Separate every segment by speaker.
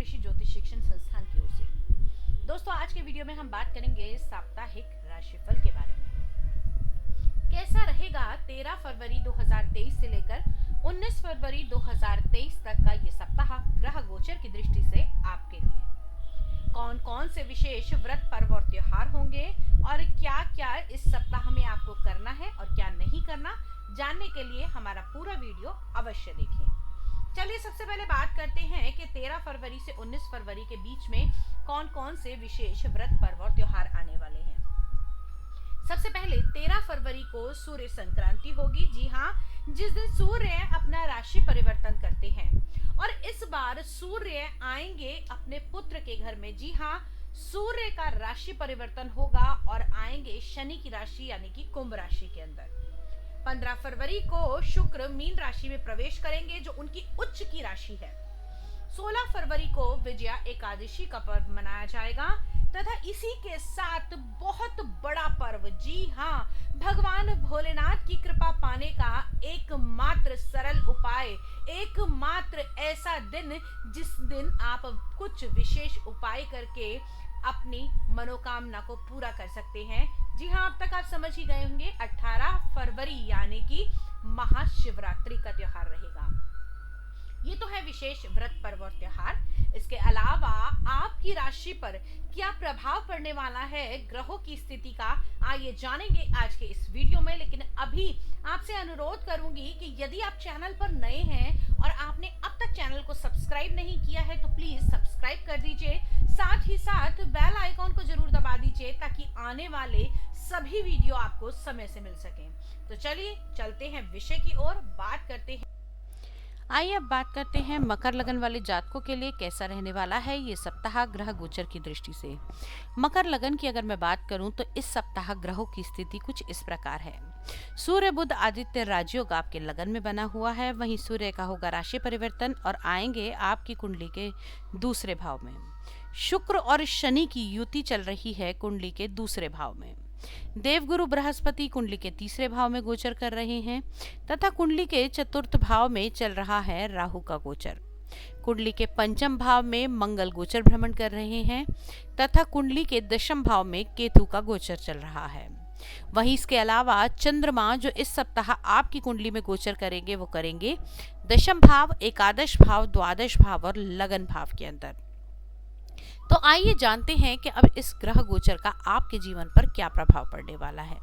Speaker 1: ऋषि ज्योतिष शिक्षण संस्थान की ओर से। दोस्तों, आज के वीडियो में हम बात करेंगे साप्ताहिक राशिफल के बारे में। कैसा रहेगा 13 फरवरी 2023 से लेकर 19 फरवरी 2023 तक का ये सप्ताह ग्रह गोचर की दृष्टि से आपके लिए। कौन कौन से विशेष व्रत, पर्व और त्योहार होंगे और क्या क्या इस सप्ताह में आपको करना है और क्या नहीं करना, जानने के लिए हमारा पूरा वीडियो अवश्य देखें। चलिए सबसे पहले बात करते हैं कि 13 फरवरी से 19 फरवरी के बीच में कौन कौन से विशेष व्रत, पर्व और त्योहार आने वाले हैं। सबसे पहले 13 फरवरी को सूर्य संक्रांति होगी। जी हाँ, जिस दिन सूर्य अपना राशि परिवर्तन करते हैं और इस बार सूर्य आएंगे अपने पुत्र के घर में। जी हाँ, सूर्य का राशि परिवर्तन होगा और आएंगे शनि की राशि यानी कि कुंभ राशि के अंदर। 15 फरवरी को शुक्र मीन राशि में प्रवेश करेंगे जो उनकी उच्च की राशि है। 16 फरवरी को विजया एकादशी का पर्व मनाया जाएगा तथा इसी के साथ बहुत बड़ा पर्व, जी हाँ, भगवान भोलेनाथ की कृपा पाने का एकमात्र सरल उपाय, एकमात्र ऐसा दिन जिस दिन आप कुछ विशेष उपाय करके अपनी मनोकामना को पूरा कर सकते हैं। जी हाँ, अब तक आप समझ ही गए होंगे, 18 फरवरी यानी कि महाशिवरात्रि का त्योहार रहेगा। ये तो है विशेष व्रत, पर्व और त्योहार। इसके अलावा आपकी राशि पर क्या प्रभाव पड़ने वाला है ग्रहों की स्थिति का, आइए जानेंगे आज के इस वीडियो में। लेकिन अभी आपसे अनुरोध करूंगी कि यदि आप चैनल पर नए हैं और आपने अब तक चैनल को सब्सक्राइब नहीं किया है तो प्लीज सब्सक्राइब कर दीजिए। साथ ही साथ बेल आइकॉन को जरूर दबा दीजिए ताकि आने वाले सभी वीडियो आपको समय से मिल सकें। तो चलिए चलते हैं विषय की ओर, बात करते हैं। आइए अब बात करते हैं मकर लगन वाले जातकों के लिए कैसा रहने वाला है ये सप्ताह ग्रह गोचर की दृष्टि से। मकर लगन की अगर मैं बात करूं तो इस सप्ताह ग्रहों की स्थिति कुछ इस प्रकार है। सूर्य बुध आदित्य राजयोग आपके लगन में बना हुआ है। वहीं सूर्य का होगा राशि परिवर्तन और आएंगे आपकी कुंडली के दूसरे भाव में। शुक्र और शनि की युति चल रही है कुंडली के दूसरे भाव में। देवगुरु बृहस्पति कुंडली के तीसरे भाव में गोचर कर रहे हैं तथा कुंडली के चतुर्थ भाव में चल रहा है राहु का गोचर। कुंडली के पंचम भाव में मंगल गोचर भ्रमण कर रहे हैं तथा कुंडली के दशम भाव में केतु का गोचर चल रहा है। वहीं इसके अलावा चंद्रमा जो इस सप्ताह आपकी कुंडली में गोचर करेंगे वो करेंगे दशम भाव, एकादश भाव, द्वादश भाव और लगन भाव के अंदर। तो आइए जानते हैं कि अब इस ग्रह गोचर का आपके जीवन पर क्या प्रभाव पड़ने वाला है।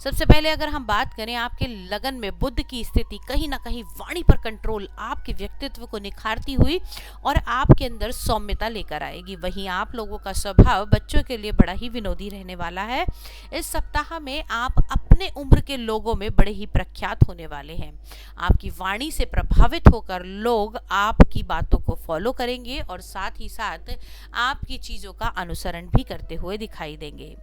Speaker 1: सबसे पहले अगर हम बात करें, आपके लगन में बुध की स्थिति कहीं ना कहीं वाणी पर कंट्रोल, आपके व्यक्तित्व को निखारती हुई और आपके अंदर सौम्यता लेकर आएगी। वहीं आप लोगों का स्वभाव बच्चों के लिए बड़ा ही विनोदी रहने वाला है। इस सप्ताह में आप अपने उम्र के लोगों में बड़े ही प्रख्यात होने वाले हैं। आपकी वाणी से प्रभावित होकर लोग आपकी बातों को फॉलो करेंगे और साथ ही साथ आपकी चीजों का अनुसरण भी करते हुए दिखाई देंगे।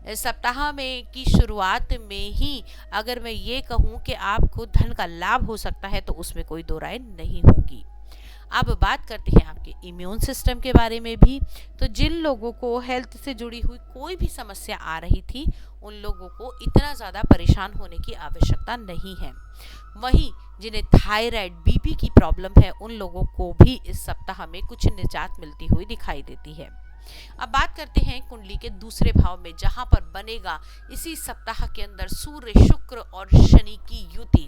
Speaker 1: इस सप्ताह में की शुरुआत में ही अगर मैं ये कहूँ कि आपको धन का लाभ हो सकता है तो उसमें कोई दो राय नहीं होगी। अब बात करते हैं आपके इम्यून सिस्टम के बारे में भी। तो जिन लोगों को हेल्थ से जुड़ी हुई कोई भी समस्या आ रही थी उन लोगों को इतना ज़्यादा परेशान होने की आवश्यकता नहीं है। वहीं जिन्हें थायराइड, बीपी की प्रॉब्लम है उन लोगों को भी इस सप्ताह में कुछ निजात मिलती हुई दिखाई देती है। अब बात करते हैं कुंडली के दूसरे भाव में, जहां पर बनेगा इसी सप्ताह के अंदर सूर्य, शुक्र और शनि की युति।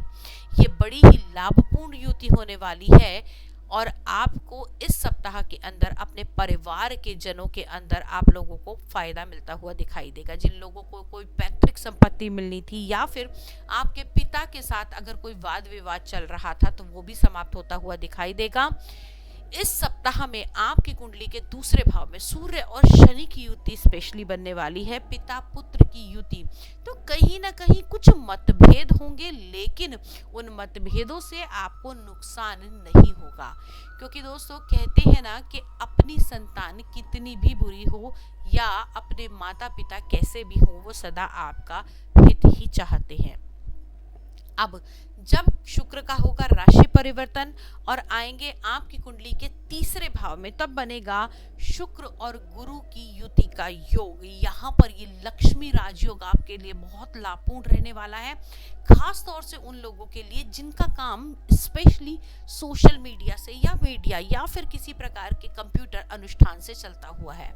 Speaker 1: ये बड़ी ही लाभपूर्ण युति होने वाली है और आपको इस सप्ताह के अंदर अपने परिवार के जनों के अंदर आप लोगों को फायदा मिलता हुआ दिखाई देगा। जिन लोगों को कोई पैतृक संपत्ति मिलनी थी या फिर आपके पिता के साथ अगर कोई वाद विवाद चल रहा था तो वो भी समाप्त होता हुआ दिखाई देगा। इस सप्ताह में आपकी कुंडली के दूसरे भाव में सूर्य और शनि की युति स्पेशली बनने वाली है, पिता पुत्र की युति। तो कहीं ना कहीं कुछ मतभेद होंगे लेकिन उन मतभेदों से आपको नुकसान नहीं होगा, क्योंकि दोस्तों कहते हैं ना कि अपनी संतान कितनी भी बुरी हो या अपने माता पिता कैसे भी हो वो सदा आपका हित ही चाहते हैं। अब जब शुक्र का होगा राशि परिवर्तन और आएंगे आपकी कुंडली के तीसरे भाव में, तब बनेगा शुक्र और गुरु की युति का योग। यहाँ पर ये लक्ष्मी राजयोग आपके लिए बहुत लाभपूर्ण रहने वाला है, खास तौर से उन लोगों के लिए जिनका काम स्पेशली सोशल मीडिया से या मीडिया या फिर किसी प्रकार के कंप्यूटर अनुष्ठान से चलता हुआ है।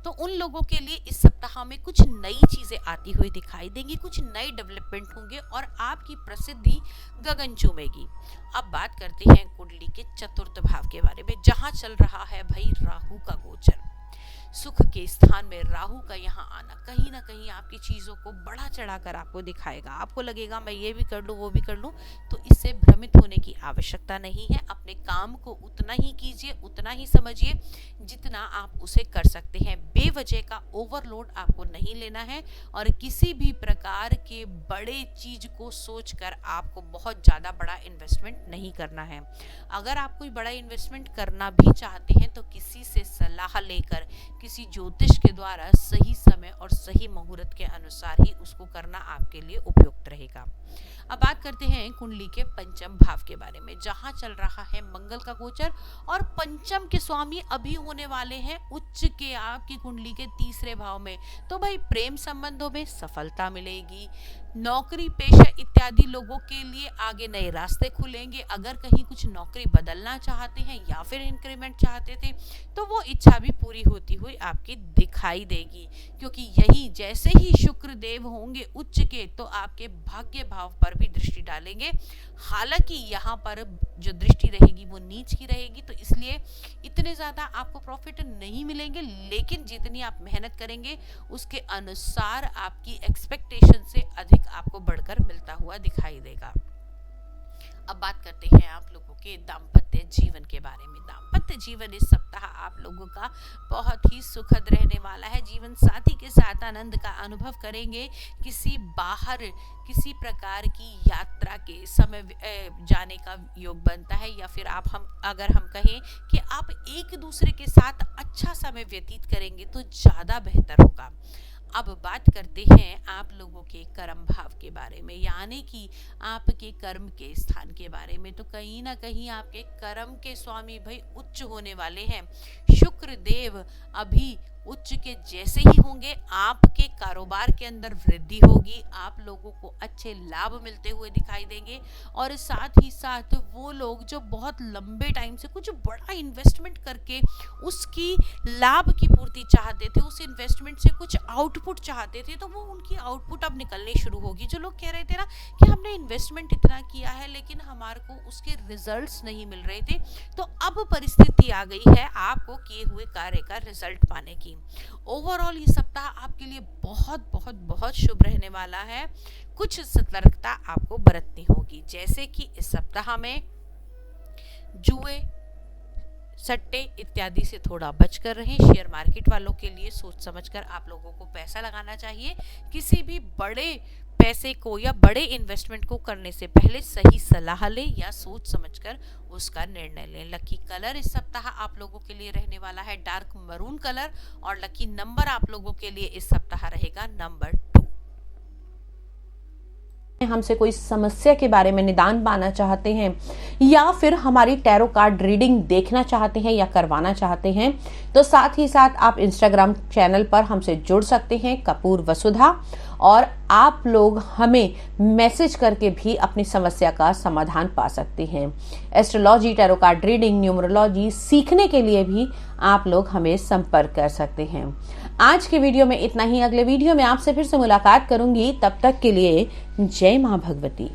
Speaker 1: तो उन लोगों के लिए इस सप्ताह में कुछ नई चीजें आती हुई दिखाई देंगी, कुछ नए डेवलपमेंट होंगे और आपकी प्रसिद्धि गगन चूमेगी। अब बात करते हैं कुंडली के चतुर्थ भाव के बारे में, जहां चल रहा है भाई राहु का गोचर। सुख के स्थान में राहु का यहाँ आना कहीं ना कहीं आपकी चीजों को बढ़ा चढ़ाकर आपको दिखाएगा। आपको लगेगा मैं ये भी कर लूं वो भी कर लूं, तो इससे भ्रमित होने की आवश्यकता नहीं है। अपने काम को उतना ही कीजिए, उतना ही समझिए जितना आप उसे कर सकते हैं। बेवजह का ओवरलोड आपको नहीं लेना है और किसी भी प्रकार के बड़े चीज को सोचकर आपको बहुत ज्यादा बड़ा इन्वेस्टमेंट नहीं करना है। अगर आप कोई बड़ा इन्वेस्टमेंट करना भी चाहते हैं तो किसी से सलाह लेकर, किसी ज्योतिष के द्वारा सही समय और सही मुहूर्त के अनुसार ही उसको करना आपके लिए उपयुक्त रहेगा। अब बात करते हैं कुंडली के पंचम भाव के बारे में, जहां चल रहा है मंगल का गोचर और पंचम के स्वामी अभी होने वाले हैं उच्च के आपकी कुंडली के तीसरे भाव में। तो भाई प्रेम संबंधों में सफलता मिलेगी, नौकरी पेशा इत्यादि लोगों के लिए आगे नए रास्ते खुलेंगे। अगर कहीं कुछ नौकरी बदलना चाहते हैं या फिर इंक्रीमेंट चाहते थे तो वो इच्छा भी पूरी होती हुई आपकी दिखाई देगी, क्योंकि यही जैसे ही शुक्र देव होंगे उच्च के तो आपके भाग्य भाव पर भी दृष्टि डालेंगे। हालांकि यहाँ पर जो दृष्टि रहेगी वो नीच की रहेगी, तो इसलिए इतने ज्यादा आपको प्रॉफिट नहीं मिलेंगे, लेकिन जितनी आप मेहनत करेंगे उसके अनुसार आपकी एक्सपेक्टेशन से अधिक आपको बढ़कर मिलता हुआ दिखाई देगा। अब बात करते हैं आप लोगों के दाम्पत्य जीवन के बारे में। दाम्पत्य जीवन इस सप्ताह आप लोगों का बहुत ही सुखद रहने वाला है। जीवन साथी के साथ आनंद का अनुभव करेंगे। किसी बाहर किसी प्रकार की यात्रा के समय जाने का योग बनता है, या फिर अगर हम कहें कि आप एक दूसरे के साथ अच्छा समय व्यतीत करेंगे तो ज़्यादा बेहतर होगा। अब बात करते हैं आप लोगों के कर्म भाव के बारे में, यानी कि आपके कर्म के स्थान के बारे में। तो कहीं ना कहीं आपके कर्म के स्वामी भाई उच्च होने वाले हैं। शुक्र देव अभी उच्च के जैसे ही होंगे आपके कारोबार के अंदर वृद्धि होगी, आप लोगों को अच्छे लाभ मिलते हुए दिखाई देंगे। और साथ ही साथ वो लोग जो बहुत लंबे टाइम से कुछ बड़ा इन्वेस्टमेंट करके उसकी लाभ की पूर्ति चाहते थे, उस इन्वेस्टमेंट से कुछ आउटपुट चाहते थे, तो वो उनकी आउटपुट अब निकलनी शुरू होगी। जो लोग कह रहे थे ना कि हमने इन्वेस्टमेंट इतना किया है लेकिन हमारे को उसके रिजल्ट्स नहीं मिल रहे थे, तो अब परिस्थिति आ गई है आपको किए हुए कार्य का रिजल्ट पाने की। ओवरऑल ये सप्ताह आपके लिए बहुत बहुत बहुत शुभ रहने वाला है। कुछ सतर्कता आपको बरतनी होगी, जैसे कि इस सप्ताह में जुए सट्टे इत्यादि से थोड़ा बचकर रहें। शेयर मार्केट वालों के लिए सोच समझकर आप लोगों को पैसा लगाना चाहिए। किसी भी बड़े पैसे को या बड़े इन्वेस्टमेंट को करने से पहले सही सलाह लें या सोच समझकर उसका निर्णय लें। लकी कलर इस सप्ताह आप लोगों के लिए रहने वाला है डार्क मरून कलर, और लकी नंबर आप लोगों के लिए इस सप्ताह रहेगा नंबर 2।
Speaker 2: हमसे कोई समस्या के बारे में निदान पाना चाहते हैं या फिर हमारी टैरो कार्ड रीडिंग देखना चाहते हैं या करवाना चाहते हैं, तो साथ ही साथ आप इंस्टाग्राम चैनल पर हमसे जुड़ सकते हैं कपूर वसुधा, और आप लोग हमें मैसेज करके भी अपनी समस्या का समाधान पा सकते हैं। Astrology, tarot card reading, numerology सीखने के लिए भी आप लोग हमें संपर्क कर सकते हैं। आज के वीडियो में इतना ही। अगले वीडियो में आपसे फिर से मुलाकात करूंगी, तब तक के लिए जय मां भगवती।